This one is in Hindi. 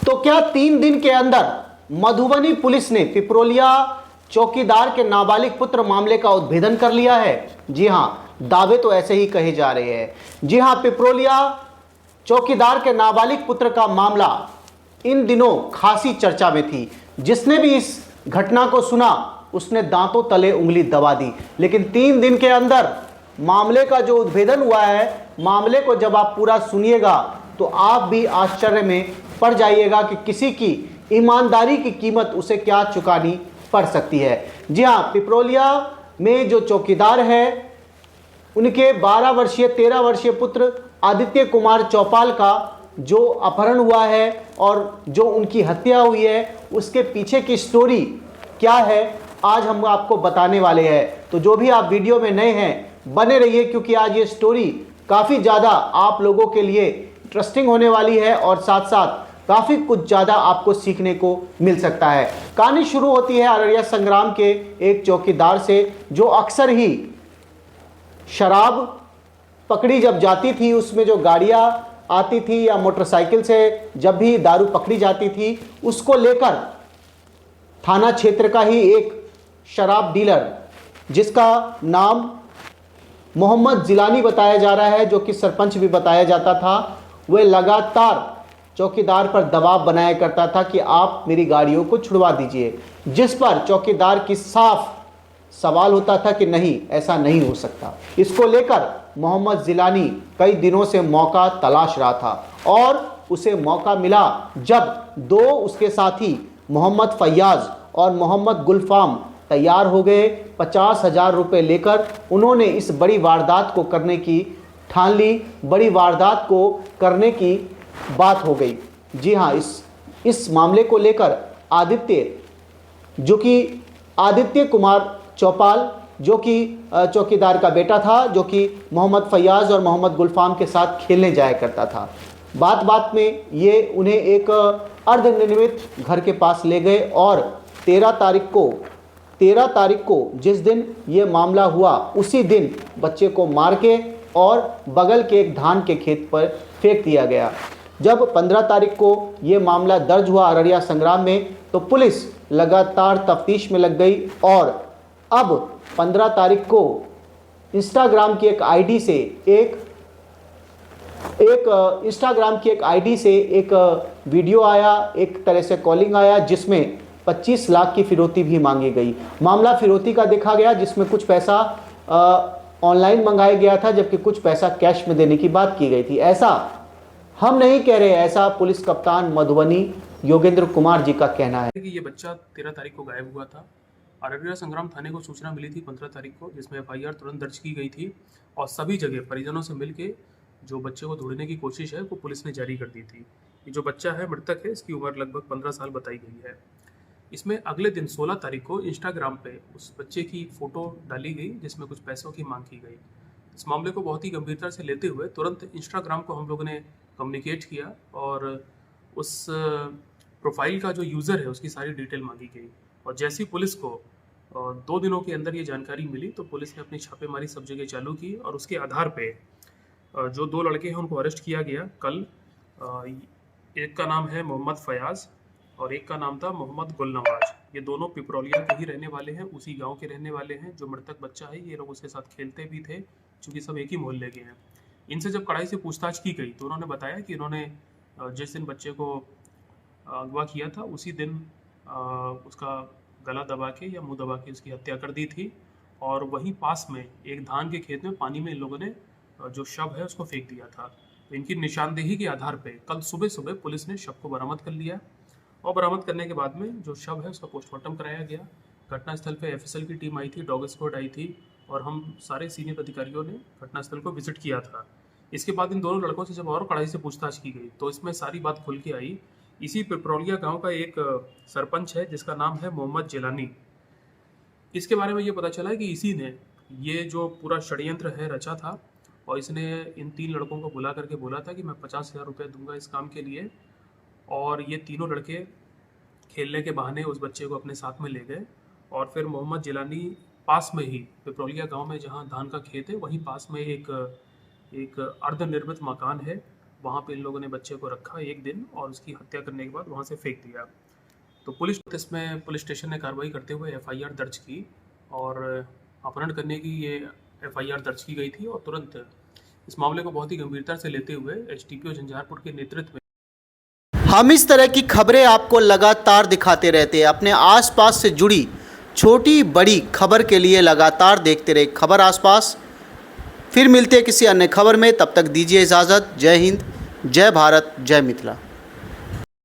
तो क्या 3 दिन के अंदर मधुबनी पुलिस ने पिपरोलिया चौकीदार के नाबालिग पुत्र मामले का उद्भेदन कर लिया है? जी हां, दावे तो ऐसे ही कहे जा रहे हैं। जी हां, पिपरोलिया चौकीदार के नाबालिग पुत्र का मामला इन दिनों खासी चर्चा में थी। जिसने भी इस घटना को सुना उसने दांतों तले उंगली दबा दी। लेकिन 3 दिन के अंदर मामले का जो उद्भेदन हुआ है, मामले को जब आप पूरा सुनिएगा तो आप भी आश्चर्य में पड़ जाइएगा कि किसी की ईमानदारी की कीमत उसे क्या चुकानी पड़ सकती है। जी हां, पिपरोलिया में जो चौकीदार है उनके 12 वर्षीय 13 वर्षीय पुत्र आदित्य कुमार चौपाल का जो अपहरण हुआ है और जो उनकी हत्या हुई है, उसके पीछे की स्टोरी क्या है आज हम आपको बताने वाले हैं। तो जो भी आप वीडियो में नए हैं बने रहिए, क्योंकि आज ये स्टोरी काफ़ी ज़्यादा आप लोगों के लिए इंटरेस्टिंग होने वाली है और साथ साथ काफ़ी कुछ ज़्यादा आपको सीखने को मिल सकता है। कहानी शुरू होती है अररिया संग्राम के एक चौकीदार से, जो अक्सर ही शराब पकड़ी जब जाती थी, उसमें जो गाड़ियाँ आती थी या मोटरसाइकिल से जब भी दारू पकड़ी जाती थी, उसको लेकर थाना क्षेत्र का ही एक शराब डीलर जिसका नाम मोहम्मद जिलानी बताया जा रहा है, जो कि सरपंच भी बताया जाता था, वह लगातार चौकीदार पर दबाव बनाया करता था कि आप मेरी गाड़ियों को छुड़वा दीजिए। जिस पर चौकीदार की साफ सवाल होता था कि नहीं, ऐसा नहीं हो सकता। इसको लेकर मोहम्मद जिलानी कई दिनों से मौका तलाश रहा था और उसे मौका मिला जब दो उसके साथी मोहम्मद फैयाज और मोहम्मद गुलफाम तैयार हो गए। 50,000 रुपये लेकर उन्होंने इस बड़ी वारदात को करने की ठान ली। बड़ी वारदात को करने की बात हो गई। जी हाँ, इस मामले को लेकर आदित्य कुमार चौपाल, जो कि चौकीदार का बेटा था, जो कि मोहम्मद फैयाज और मोहम्मद गुलफाम के साथ खेलने जाया करता था, बात बात में ये उन्हें एक अर्धनिर्मित घर के पास ले गए और 13 तारीख को जिस दिन ये मामला हुआ, उसी दिन बच्चे को मार के और बगल के एक धान के खेत पर फेंक दिया गया। जब 15 तारीख को ये मामला दर्ज हुआ अररिया संग्राम में, तो पुलिस लगातार तफ्तीश में लग गई और अब 15 तारीख को इंस्टाग्राम की एक आईडी से एक वीडियो आया, एक तरह से कॉलिंग आया, जिसमें 25 लाख की फिरौती भी मांगी गई। मामला फिरौती का देखा गया, जिसमें कुछ पैसा ऑनलाइन मंगाया गया था, जबकि कुछ पैसा कैश में देने की बात की गई थी। ऐसा हम नहीं कह रहे, ऐसा पुलिस कप्तान मधुबनी योगेंद्र कुमार जी का कहना है कि ये बच्चा 13 तारीख को गायब हुआ था। अररिया संग्राम थाने को सूचना मिली थी 15 तारीख को, जिसमें एफआईआर तुरंत दर्ज की गई थी और सभी जगह परिजनों से मिलके जो बच्चे को ढूंढने की कोशिश है वो पुलिस ने जारी कर दी थी। ये जो बच्चा है मृतक है, इसकी उम्र लगभग 15 साल बताई गई है। इसमें अगले दिन 16 तारीख को इंस्टाग्राम पे उस बच्चे की फ़ोटो डाली गई जिसमें कुछ पैसों की मांग की गई। इस मामले को बहुत ही गंभीरता से लेते हुए तुरंत इंस्टाग्राम को हम लोगों ने कम्युनिकेट किया और उस प्रोफाइल का जो यूज़र है उसकी सारी डिटेल मांगी गई। और जैसी पुलिस को 2 दिनों के अंदर ये जानकारी मिली तो पुलिस ने अपनी छापेमारी सब जगह चालू की और उसके आधार पे जो 2 लड़के हैं उनको अरेस्ट किया गया कल। एक का नाम है मोहम्मद फयाज और एक का नाम था मोहम्मद गुलनवाज। ये दोनों पिपरोलिया के ही रहने वाले हैं, उसी गांव के रहने वाले हैं। जो मृतक बच्चा है, ये लोग उसके साथ खेलते भी थे, क्योंकि सब एक ही मोहल्ले के हैं। इनसे जब कड़ाई से पूछताछ की गई तो उन्होंने बताया कि इन्होंने जिस दिन बच्चे को अगवा किया था उसी दिन उसका गला दबा के या मुंह दबा के उसकी हत्या कर दी थी और वहीं पास में एक धान के खेत में पानी में इन लोगों ने जो शव है उसको फेंक दिया था। तो इनकी निशानदेही के आधार पे कल सुबह पुलिस ने शव को बरामद कर लिया और बरामद करने के बाद में जो शव है उसका पोस्टमार्टम कराया गया। घटनास्थल पे एफएसएल की टीम आई थी, डॉग स्क्वाड आई थी और हम सारे सीनियर अधिकारियों ने घटनास्थल को विजिट किया था। इसके बाद इन दोनों लड़कों से जब और कड़ाई से पूछताछ की गई तो इसमें सारी बात खुल के आई। इसी पिपरोलिया गांव का एक सरपंच है जिसका नाम है मोहम्मद जिलानी। इसके बारे में ये पता चला है कि इसी ने ये जो पूरा षड्यंत्र है रचा था और इसने इन 3 लड़कों को बुला करके बोला था कि मैं 50,000 रुपये दूंगा इस काम के लिए। और ये तीनों लड़के खेलने के बहाने उस बच्चे को अपने साथ में ले गए और फिर मोहम्मद जिलानी पास में ही पिपरोलिया गांव में जहां धान का खेत है वहीं पास में एक अर्धनिर्मित मकान है वहाँ पे इन लोगों ने बच्चे को रखा एक दिन और उसकी हत्या करने के बाद वहाँ से फेंक दिया। तो इसमें पुलिस स्टेशन ने कार्रवाई करते हुए एफआईआर दर्ज की और अपहरण करने की ये एफआईआर दर्ज की गई थी और तुरंत इस मामले को बहुत ही गंभीरता से लेते हुए एसडीपीओ झंझारपुर के नेतृत्व में हम इस तरह की खबरें आपको लगातार दिखाते रहते हैं। अपने आसपास से जुड़ी छोटी बड़ी खबर के लिए लगातार देखते रहे खबर आसपास। फिर मिलते हैं किसी अन्य खबर में, तब तक दीजिए इजाज़त। जय हिंद, जय भारत, जय मिथिला।